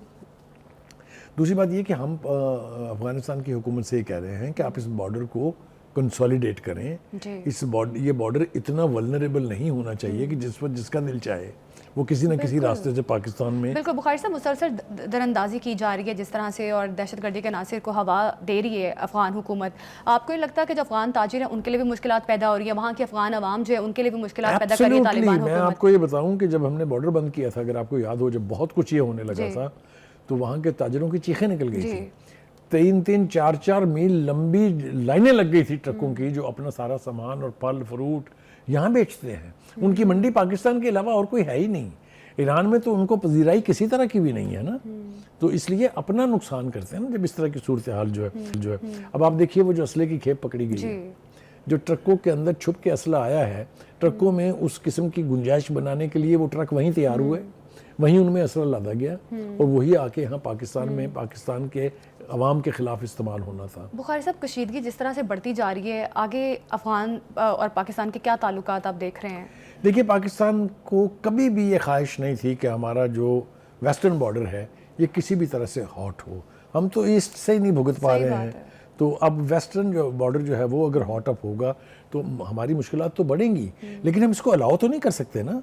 دوسری بات یہ کہ ہم افغانستان کی حکومت سے یہ کہہ رہے ہیں کہ آپ اس بارڈر کو کنسولیڈیٹ کریں. یہ بارڈر اتنا ولنریبل نہیں ہونا چاہیے کہ جس وقت جس کا دل چاہے وہ کسی نہ کسی راستے سے پاکستان میں. بالکل. بخاری صاحب مسلسل دراندازی کی جا رہی ہے جس طرح سے, اور دہشت گردی کے عناصر کو ہوا دے رہی ہے افغان حکومت. آپ کو نہیں لگتا کہ جو افغان تاجر ہیں ان کے لیے بھی مشکلات پیدا ہو رہی ہیں, وہاں کے افغان عوام جو ہے ان کے لیے بھی مشکلات پیدا کر رہی ہے طالبان حکومت؟ میں آپ کو یہ بتاؤں کہ جب ہم نے بارڈر بند کیا تھا, اگر آپ کو یاد ہو, جب بہت کچھ یہ ہونے لگا تھا تو وہاں کے تاجروں کی چیخیں نکل گئی تھی. 3-3, 4-4 میل لمبی لائنیں لگ گئی تھی ٹرکوں کی جو اپنا سارا سامان اور پھل فروٹ یہاں بیچتے ہیں. ان کی منڈی پاکستان کے علاوہ اور کوئی ہے ہی نہیں. ایران میں تو ان کو پذیرائی کسی طرح کی بھی نہیں ہے نا, تو اس لیے اپنا نقصان کرتے ہیں نا جب اس طرح کی صورتحال جو ہے. اب آپ دیکھیے وہ جو اسلحے کی کھیپ پکڑی گئی ہے, جو ٹرکوں کے اندر چھپ کے اسلحہ آیا ہے, ٹرکوں میں اس قسم کی گنجائش بنانے کے لیے وہ ٹرک وہیں تیار ہوئے, وہیں ان میں اسلحہ لادا گیا اور وہی آ کے یہاں پاکستان میں پاکستان کے عوام کے خلاف استعمال ہونا تھا. بخاری صاحب, کشیدگی جس طرح سے بڑھتی جا رہی ہے, آگے افغان اور پاکستان کے کیا تعلقات آپ دیکھ رہے ہیں؟ دیکھیے, پاکستان کو کبھی بھی یہ خواہش نہیں تھی کہ ہمارا جو ویسٹرن بارڈر ہے یہ کسی بھی طرح سے ہاٹ ہو. ہم تو ایسٹ سے ہی نہیں بھگت پا رہے ہیں, تو اب ویسٹرن جو بارڈر جو ہے وہ اگر ہاٹ اپ ہوگا تو ہماری مشکلات تو بڑھیں گی, لیکن ہم اس کو الاؤ تو نہیں کر سکتے نا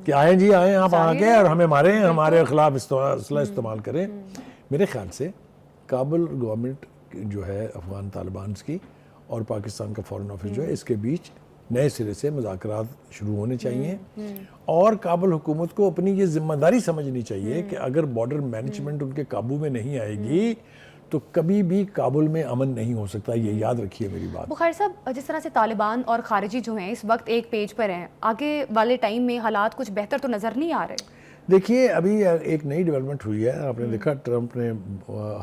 کہ آئیں جی آئیں آپ آگے اور ہمیں ماریں, ہمارے خلاف اسلحہ استعمال کریں. میرے خیال سے کابل گورنمنٹ جو ہے افغان طالبان کی اور پاکستان کا فارن آفس جو ہے, اس کے بیچ نئے سرے سے مذاکرات شروع ہونے چاہیے, اور کابل حکومت کو اپنی یہ ذمہ داری سمجھنی چاہیے کہ اگر بارڈر مینجمنٹ ان کے قابو میں نہیں آئے گی تو کبھی بھی کابل میں امن نہیں ہو سکتا. یہ یاد رکھیے میری بات. بخاری صاحب, جس طرح سے طالبان اور خارجی جو ہیں اس وقت ایک پیج پر ہیں, آگے والے ٹائم میں حالات کچھ بہتر تو نظر نہیں آ رہے. دیکھیے, ابھی ایک نئی ڈیولپمنٹ ہوئی ہے, آپ نے دیکھا ٹرمپ نے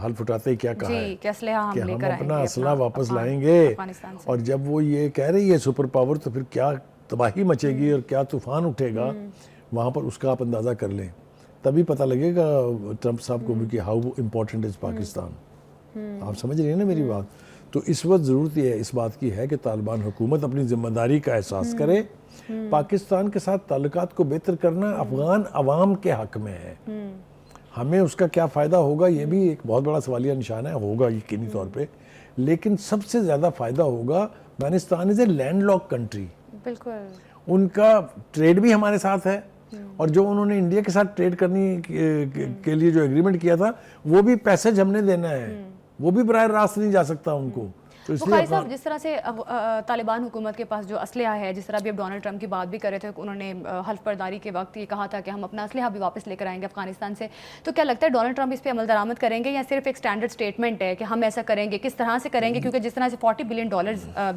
حلف اٹھاتے ہی کیا کہا ہے کہ ہم اپنا اسلحہ واپس لائیں گے, اور جب وہ یہ کہہ رہی ہے سپر پاور, تو پھر کیا تباہی مچے گی اور کیا طوفان اٹھے گا وہاں پر, اس کا آپ اندازہ کر لیں. تبھی پتہ لگے گا ٹرمپ صاحب کو بھی کہ ہاؤ امپورٹنٹ از پاکستان. آپ سمجھ رہے ہیں نا میری بات. تو اس وقت ضرورت یہ ہے اس بات کی ہے کہ طالبان حکومت اپنی ذمہ داری کا احساس کرے. پاکستان کے ساتھ تعلقات کو بہتر کرنا افغان عوام کے حق میں ہے. ہمیں اس کا کیا فائدہ ہوگا یہ بھی ایک بہت بڑا سوالیہ نشانہ ہوگا یقینی طور پہ, لیکن سب سے زیادہ فائدہ ہوگا افغانستان از اے لینڈ لاک کنٹری. بالکل, ان کا ٹریڈ بھی ہمارے ساتھ ہے, اور جو انہوں نے انڈیا کے ساتھ ٹریڈ کرنے کے لیے جو ایگریمنٹ کیا تھا وہ بھی پیسج ہم نے دینا ہے, وہ بھی براہ راست نہیں جا سکتا ان کو. بخاری صاحب, جس طرح سے طالبان حکومت کے پاس جو اسلحہ ہے, جس طرح بھی اب ڈونلڈ ٹرمپ کی بات بھی کر رہے تھے, انہوں نے حلف برداری کے وقت یہ کہا تھا کہ ہم اپنا اسلحہ بھی واپس لے کر آئیں گے افغانستان سے, تو کیا لگتا ہے ڈونلڈ ٹرمپ اس پہ عمل درآمد کریں گے یا صرف ایک سٹینڈرڈ سٹیٹمنٹ ہے کہ ہم ایسا کریں گے؟ کس طرح سے کریں گے, کیونکہ جس طرح سے $40 بلین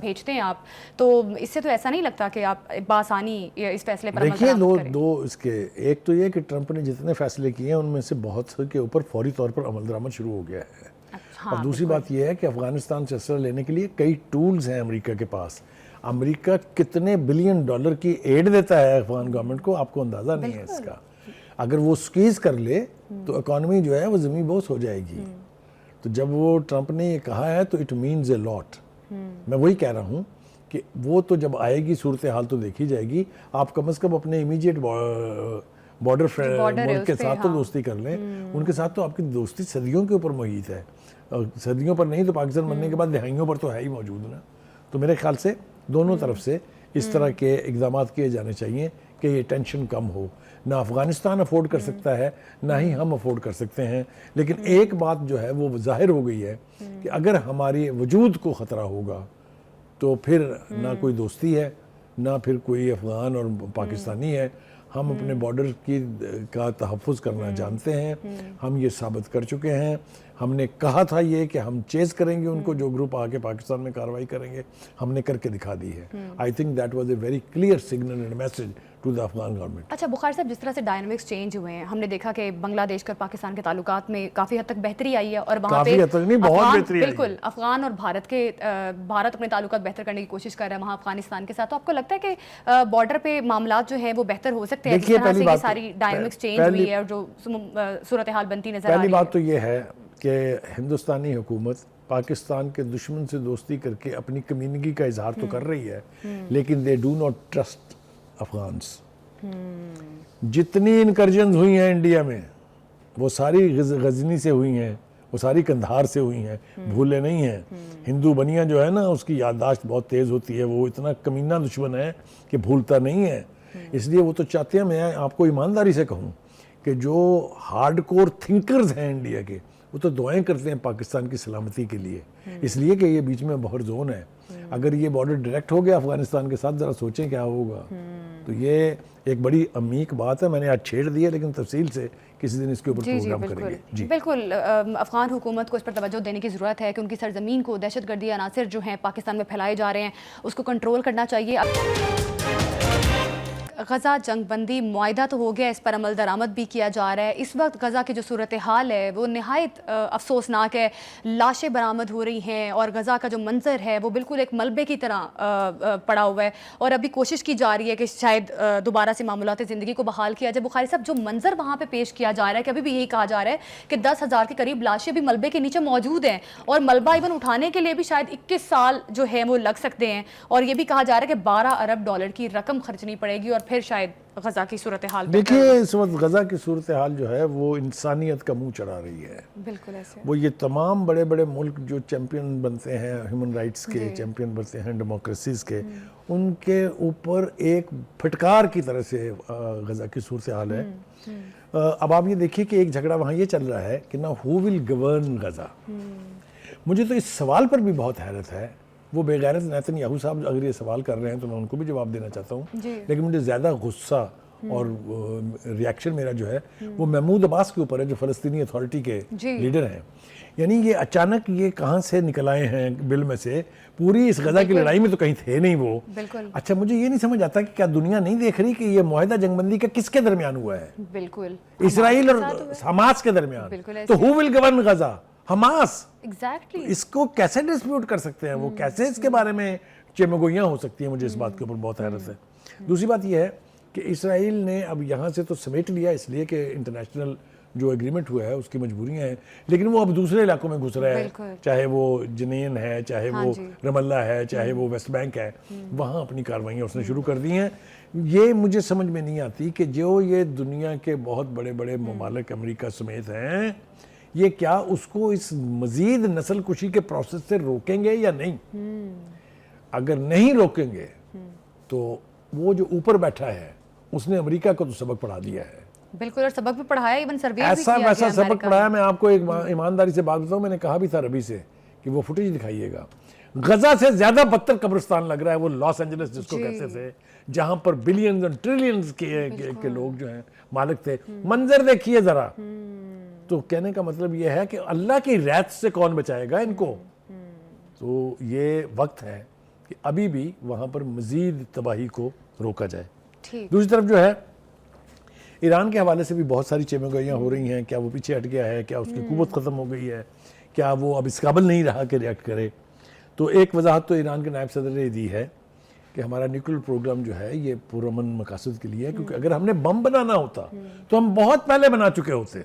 بھیجتے ہیں آپ, تو اس سے تو ایسا نہیں لگتا کہ آپ بآسانی اس فیصلے پر عمل درآمد کریں. دو اس کے, ایک تو یہ کہ ٹرمپ نے جتنے فیصلے کیے ہیں ان میں سے بہت سے کے اوپر فوری طور پر عمل درآمد شروع ہو گیا ہے. اور دوسری بات یہ ہے کہ افغانستان سے اسلحہ لینے کے لیے کئی ٹولز ہیں امریکہ کے پاس. امریکہ کتنے $1 بلین کی ایڈ دیتا ہے افغان گورنمنٹ کو, آپ کو اندازہ نہیں ہے اس کا. اگر وہ سکیز کر لے تو اکانومی جو ہے وہ زمین بوس ہو جائے گی. تو جب وہ ٹرمپ نے یہ کہا ہے تو اٹ مینز اے لاٹ. میں وہی کہہ رہا ہوں کہ وہ تو جب آئے گی صورتحال تو دیکھی جائے گی. آپ کم از کم اپنے امیجیٹ بارڈر ملک کے ساتھ تو دوستی کر لیں. ان کے ساتھ تو آپ کی دوستی صدیوں کے اوپر محیط ہے, صدیوں پر نہیں تو پاکستان بننے کے بعد دہائیوں پر تو ہے ہی موجود نا. تو میرے خیال سے دونوں طرف سے اس طرح کے اقدامات کیے جانے چاہیے کہ یہ ٹینشن کم ہو. نہ افغانستان افورڈ کر سکتا ہے نہ ہی ہم افورڈ کر سکتے ہیں. لیکن ایک بات جو ہے وہ ظاہر ہو گئی ہے کہ اگر ہماری وجود کو خطرہ ہوگا تو پھر نہ کوئی دوستی ہے نہ پھر کوئی افغان اور پاکستانی ہے. ہم اپنے بارڈر کا تحفظ کرنا جانتے ہیں, ہم یہ ثابت کر چکے ہیں. ہم نے کہا تھا یہ کہ ہم چیز کریں گے ان کو, جو گروپ آ کے پاکستان میں کارروائی کریں گے, ہم نے کر کے دکھا دی ہے. I think that was a very clear signal and message to the Afghan government. اچھا بخاری صاحب, جس طرح سے ڈائنامکس چینج ہوئے ہیں, ہم نے دیکھا کہ بنگلہ دیش اور پاکستان کے تعلقات میں کافی حد تک بہتری آئی ہے, اور وہاں پہ بالکل افغان اور بھارت اپنے تعلقات بہتر کرنے کی کوشش کر رہا ہے وہاں افغانستان کے ساتھ. تو آپ کو لگتا ہے کہ بارڈر پہ معاملات جو ہیں وہ بہتر ہو سکتے ہیں جس طرح سے یہ ساری ڈائنامکس چینج ہوئی ہے اور جو صورتحال بنتی نظر آ رہی ہے؟ پہلی بات تو یہ ہے کہ ہندوستانی حکومت پاکستان کے دشمن سے دوستی کر کے اپنی کمیونٹی کا اظہار تو کر رہی ہے, لیکن they do not trust Afghans. جتنی انکرجنز ہوئی ہیں انڈیا میں وہ ساری غزنی سے ہوئی ہیں, وہ ساری کندھار سے ہوئی ہیں, بھولے نہیں ہیں. ہندو بنیا جو ہے نا اس کی یادداشت بہت تیز ہوتی ہے, وہ اتنا کمینہ دشمن ہے کہ بھولتا نہیں ہے. اس لیے وہ تو چاہتے ہیں, میں آپ کو ایمانداری سے کہوں کہ جو ہارڈ کور تھنکرز ہیں انڈیا کے, وہ تو دعائیں کرتے ہیں پاکستان کی سلامتی کے لیے, اس لیے کہ یہ بیچ میں بفر زون ہے. اگر یہ بارڈر ڈائریکٹ ہو گیا افغانستان کے ساتھ، ذرا سوچیں کیا ہوگا. تو یہ ایک بڑی عمیق بات ہے، میں نے آج چھیڑ دی ہے لیکن تفصیل سے کسی دن اس کے اوپر پروگرام کریں گے. جی بالکل، افغان حکومت کو اس پر توجہ دینے کی ضرورت ہے کہ ان کی سرزمین کو دہشت گردی عناصر جو ہیں پاکستان میں پھیلائے جا رہے ہیں اس کو کنٹرول کرنا چاہیے. غزہ جنگ بندی معاہدہ تو ہو گیا، اس پر عمل درآمد بھی کیا جا رہا ہے. اس وقت غزہ کی جو صورتحال ہے وہ نہایت افسوسناک ہے. لاشیں برآمد ہو رہی ہیں اور غزہ کا جو منظر ہے وہ بالکل ایک ملبے کی طرح پڑا ہوا ہے، اور ابھی کوشش کی جا رہی ہے کہ شاید دوبارہ سے معمولات زندگی کو بحال کیا جائے. بخاری صاحب، جو منظر وہاں پہ پیش کیا جا رہا ہے کہ ابھی بھی یہی کہا جا رہا ہے کہ 10,000 کے قریب لاشیں بھی ملبے کے نیچے موجود ہیں، اور ملبہ ایون اٹھانے کے لیے بھی شاید 21 سال جو ہے وہ لگ سکتے ہیں، اور یہ بھی کہا جا رہا ہے کہ 12 ارب ڈالر کی رقم خرچنی پڑے گی، اور پھر شاید غزہ کی صورتحال. دیکھیے اس وقت غزہ کی صورتحال جو ہے وہ انسانیت کا منہ چڑھا رہی ہے. بالکل ایسے وہ یہ تمام بڑے بڑے ملک جو چیمپئن بنتے ہیں ہیومن رائٹس کے، چیمپئن بنتے ہیں ڈیموکریسیز کے، ان کے اوپر ایک پھٹکار کی طرح سے غزہ کی صورتحال ہے. اب آپ یہ دیکھیے کہ ایک جھگڑا وہاں یہ چل رہا ہے کہ نا ہو ول گورن غزہ. مجھے تو اس سوال پر بھی بہت حیرت ہے. وہ بے غیرت نیتن یاہو صاحب اگر یہ سوال کر رہے ہیں تو میں ان کو بھی جواب دینا چاہتا ہوں، لیکن مجھے زیادہ غصہ اور ریاکشن میرا جو ہے وہ محمود عباس کے اوپر ہے، جو فلسطینی اتھارٹی کے لیڈر ہیں. یعنی یہ اچانک یہ کہاں سے نکل آئے ہیں بل میں سے؟ پوری اس غزہ کی لڑائی میں تو کہیں تھے نہیں وہ. اچھا مجھے یہ نہیں سمجھ آتا کہ کیا دنیا نہیں دیکھ رہی کہ یہ معاہدہ جنگ بندی کا کس کے درمیان ہوا ہے؟ بالکل اسرائیل اور حماس کے درمیان. تو ہو ول گورن غزہ؟ حماس. اس کو کیسے ڈسپیوٹ کر سکتے ہیں وہ؟ کیسے اس کے بارے میں چمگوئیاں ہو سکتی ہیں؟ مجھے اس بات کے اوپر بہت حیرت ہے. دوسری بات یہ ہے کہ اسرائیل نے اب یہاں سے تو سمیٹ لیا اس لیے کہ انٹرنیشنل جو ایگریمنٹ ہوا ہے اس کی مجبوریاں ہیں، لیکن وہ اب دوسرے علاقوں میں گھس رہا ہے، چاہے وہ جنین ہے، چاہے وہ رام اللہ ہے، چاہے وہ ویسٹ بینک ہے. وہاں اپنی کاروائیاں اس نے شروع کر دی ہیں. یہ مجھے سمجھ میں نہیں آتی کہ جو یہ دنیا کے بہت بڑے بڑے ممالک امریکہ سمیت ہیں، یہ کیا اس کو اس مزید نسل کشی کے پروسیس سے روکیں گے یا نہیں؟ اگر نہیں روکیں گے تو وہ جو اوپر بیٹھا ہے اس نے امریکہ کو تو سبق پڑھا دیا ہے. بالکل، اور سبق بھی پڑھایا، ایون سروے بھی کیا ایسا ویسا سبق پڑھایا. میں آپ کو ایک ایمانداری سے بات بتاؤں، میں نے کہا بھی تھا ربی سے کہ وہ فوٹیج دکھائیے گا. غزہ سے زیادہ بدتر قبرستان لگ رہا ہے وہ لاس اینجلس جس کو کہتے تھے، جہاں پر بلینز اور ٹریلینز کے لوگ جو ہیں مالک تھے. منظر دیکھیے ذرا. تو کہنے کا مطلب یہ ہے کہ اللہ کی رعایت سے کون بچائے گا ان کو؟ تو یہ وقت ہے کہ ابھی بھی وہاں پر مزید تباہی کو روکا جائے. دوسری طرف جو ہے ایران کے حوالے سے بھی بہت ساری چیمگوئیاں ہو رہی ہیں. کیا وہ پیچھے ہٹ گیا ہے؟ کیا اس کی قوت ختم ہو گئی ہے؟ کیا وہ اب اس قابل نہیں رہا کہ ریئیکٹ کرے؟ تو ایک وضاحت تو ایران کے نائب صدر نے دی ہے کہ ہمارا نیوکلیر پروگرام جو ہے یہ پرامن مقاصد کے لیے ہے، کیونکہ اگر ہم نے بم بنانا ہوتا تو ہم بہت پہلے بنا چکے ہوتے.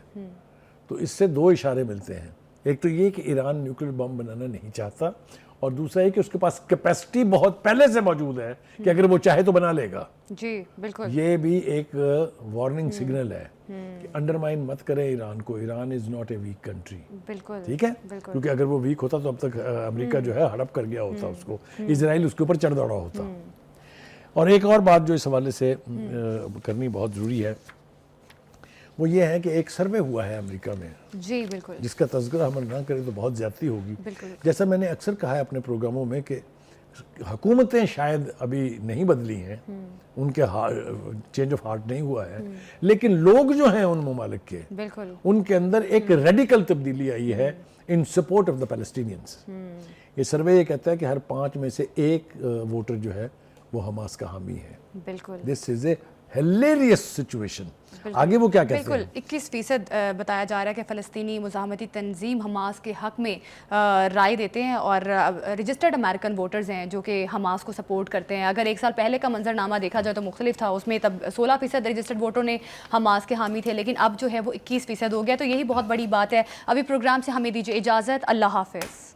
تو اس سے دو اشارے ملتے ہیں. ایک تو یہ کہ ایران نیوکلیر بم بنانا نہیں چاہتا، اور دوسرا یہ کہ اس کے پاس کیپیسٹی بہت پہلے سے موجود ہے کہ اگر وہ چاہے تو بنا لے گا. جی بالکل. یہ بھی ایک وارننگ سگنل ہے کہ انڈرمائن مت کرے ایران کو. Iran is not a weak country. بالکل ٹھیک ہے، کیونکہ اگر وہ ویک ہوتا تو اب تک امریکہ جو ہے ہڑپ کر گیا ہوتا اس کو، اسرائیل اس کے اوپر چڑھ دوڑا ہوتا. اور ایک اور بات جو اس حوالے سے کرنی بہت ضروری ہے وہ یہ ہے کہ ایک سروے ہوا ہے امریکہ میں، جی بالکل، جس کا تذکرہ ہم نہ کریں تو بہت زیادتی ہوگی. جیسا میں نے اکثر کہا ہے اپنے پروگراموں میں کہ حکومتیں شاید ابھی نہیں بدلی ہیں، ان کے چینج آف ہارٹ نہیں ہوا ہے، لیکن لوگ جو ہیں ان ممالک کے ان کے اندر ایک ریڈیکل تبدیلی آئی ہے in support of the Palestinians. یہ سروے یہ کہتا ہے کہ ہر 5 میں سے 1 ووٹر جو ہے وہ حماس کا حامی ہے. بالکل، دس از اے ہیلیریس سچویشن. آگے وہ کیا کہتے ہیں؟ بالکل 21% بتایا جا رہا ہے کہ فلسطینی مزاحمتی تنظیم حماس کے حق میں رائے دیتے ہیں، اور رجسٹرڈ امریکن ووٹرز ہیں جو کہ حماس کو سپورٹ کرتے ہیں. اگر 1 سال پہلے کا منظر نامہ دیکھا جائے تو مختلف تھا، اس میں تب 16% رجسٹرڈ ووٹر نے حماس کے حامی تھے، لیکن اب جو ہے وہ 21% ہو گیا. تو یہی بہت بڑی بات ہے. ابھی پروگرام سے ہمیں دیجیے اجازت. اللہ حافظ.